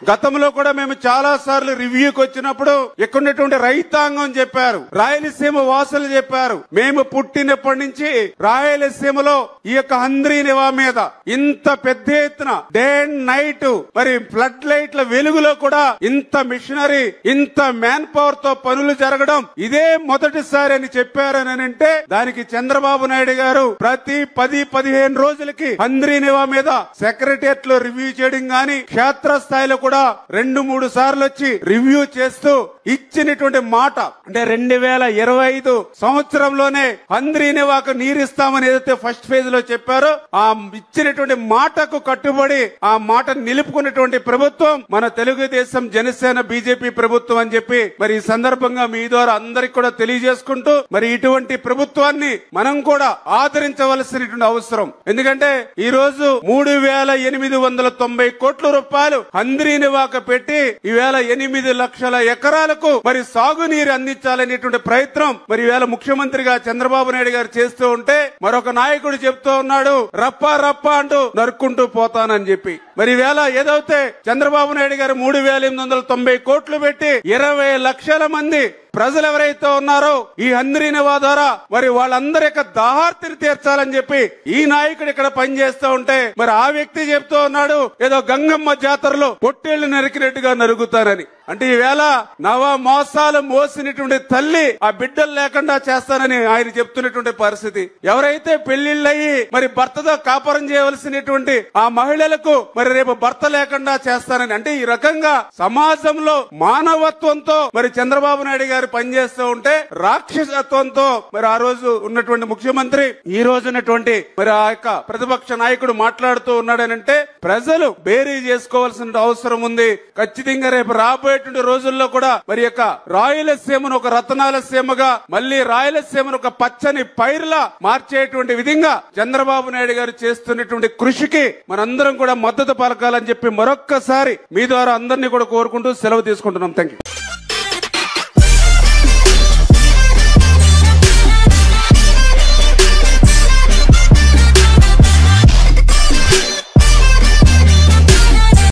గతంలో కూడా మేము చాలా సార్లు రివ్యూకి వచ్చినప్పుడు ఇక్కడ ఉన్నటువంటి రైతాంగం చెప్పారు, రాయలసీమ వాసులు చెప్పారు, మేము పుట్టినప్పటి నుంచి రాయలసీమలో ఈ యొక్క హంద్రీనివా మీద ఇంత పెద్ద ఎత్తున డే అండ్ నైట్ మరి ఫ్లడ్ లైట్ల వెలుగులో కూడా ఇంత మిషనరీ ఇంత మ్యాన్ పవర్ తో పనులు జరగడం ఇదే మొదటిసారి అని చెప్పారని అంటే దానికి చంద్రబాబు నాయుడు గారు ప్రతి 10-15 రోజులకి హంద్రీనివా మీద సెక్రటరియట్ లో రివ్యూ చేయడం గాని క్షేత్రస్థాయిలో కూడా 2-3 సార్లు వచ్చి రివ్యూ చేస్తూ ఇచ్చినటువంటి మాట అంటే 2025 సంవత్సరంలోనే హంద్రీనివాకు నీరిస్తామని ఏదైతే ఫస్ట్ ఫేజ్ లో చెప్పారో ఆ ఇచ్చినటువంటి మాటకు కట్టుబడి ఆ మాట నిలుపుకున్నటువంటి ప్రభుత్వం మన తెలుగుదేశం జనసేన బీజేపీ ప్రభుత్వం అని చెప్పి మరి ఈ సందర్భంగా మీ ద్వారా అందరికి కూడా తెలియజేసుకుంటూ మరి ఇటువంటి ప్రభుత్వాన్ని మనం కూడా ఆదరించవలసినటువంటి అవసరం. ఎందుకంటే ఈ రోజు 3,890 కోట్ల రూపాయలు హంద్రీనివాకు పెట్టి ఈవేళ 8 లక్షల ఎకరాలకు మరి సాగునీరు అందించాలనేటువంటి ప్రయత్నం మరి ఈవేళ ముఖ్యమంత్రిగా చంద్రబాబు నాయుడు గారు చేస్తూ ఉంటే మరొక నాయకుడు చెప్తూ ఉన్నాడు రప్ప రప్ప అంటూ నరుక్కుంటూ పోతానని చెప్పి. మరి ఈవేళ ఏదైతే చంద్రబాబు నాయుడు గారు 3,890 కోట్లు పెట్టి 20 లక్షల మంది ప్రజలు ఎవరైతే ఉన్నారో ఈ హంద్రీనివా ద్వారా మరి వాళ్ళందరి యొక్క దాహార్తిని తీర్చాలని చెప్పి ఈ నాయకుడు ఇక్కడ పనిచేస్తూ ఉంటే మరి ఆ వ్యక్తి చెప్తూ ఉన్నాడు ఏదో గంగమ్మ జాతరలో పొట్టేళ్లు నరికినట్టుగా నరుగుతారని. అంటే ఈవేళ నవ మోసాలు మోసినటువంటి తల్లి ఆ బిడ్డలు లేకుండా చేస్తానని ఆయన చెప్తున్నటువంటి పరిస్థితి. ఎవరైతే పెళ్లిళ్ళయి మరి భర్తతో కాపురం చేయవలసినటువంటి ఆ మహిళలకు మరి రేపు భర్త లేకుండా చేస్తానని అంటే ఈ రకంగా సమాజంలో మానవత్వంతో మరి చంద్రబాబు నాయుడు గారు పనిచేస్తూ ఉంటే రాక్షసత్వంతో మరి ఆ రోజు ఉన్నటువంటి ముఖ్యమంత్రి ఈ రోజు ఉన్నటువంటి మరి ఆ యొక్క ప్రతిపక్ష నాయకుడు మాట్లాడుతూ ఉన్నాడనంటే ప్రజలు బేరీ చేసుకోవాల్సిన అవసరం ఉంది. ఖచ్చితంగా రేపు రాబోయేటువంటి రోజుల్లో కూడా మరి యొక్క రాయలసీమను ఒక రతనాల సీమగా మళ్ళీ రాయలసీమను ఒక పచ్చని పైరులా మార్చేటువంటి విధంగా చంద్రబాబు నాయుడు గారు చేస్తున్నటువంటి కృషికి మనందరం కూడా మద్దతు పలకాలని చెప్పి మరొక్కసారి మీ ద్వారా అందరినీ కూడా కోరుకుంటూ సెలవు తీసుకుంటున్నాం. థాంక్యూ.